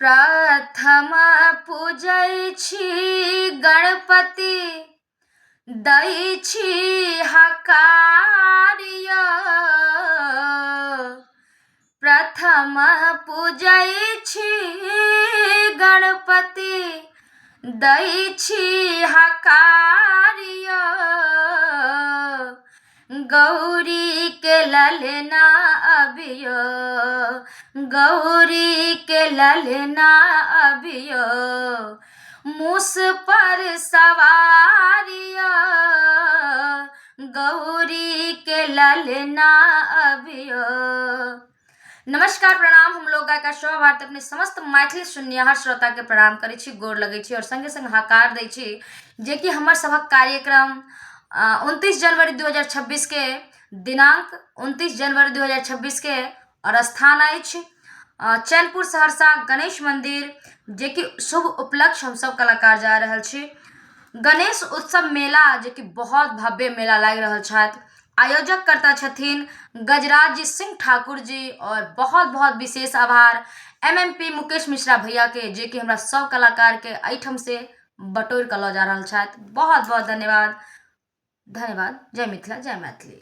प्रथम पूजै छी गणपति दै छी हकार्य। प्रथम पूजै छी गणपति दै छी हकार्य। गौरी के ललना अबियो, गौरी के ललना अबियो, मूस पर सवारिया। गौरी के ललना अबियो। नमस्कार, प्रणाम। हम लोग गायिका शोभा भारती अपने समस्त मैथिली सुननिहार श्रोता के प्रणाम करै छी, गोर लगै छी और संगे संग हकार दै छी जे कि हमर सभक कार्यक्रम 29 जनवरी 2026 के दिनांक 29 जनवरी 2026 के और स्थान अछि चैनपुर सहरसा गणेश मंदिर, जे कि शुभ उपलक्ष्य हम सब कलाकार जा रहल छी। गणेश उत्सव मेला जे कि बहुत भव्य मेला लागि रहल छथि। आयोजक करता छथिन गजराज जी सिंह ठाकुर जी और बहुत बहुत विशेष आभार MMP मुकेश मिश्रा भैया के, जे कि हमरा सब कलाकार के एहिठाम से बटोर के लऽ जा रहल छथि। बहुत बहुत धन्यवाद। धन्यवाद। जय मिथिला, जय मैथिली।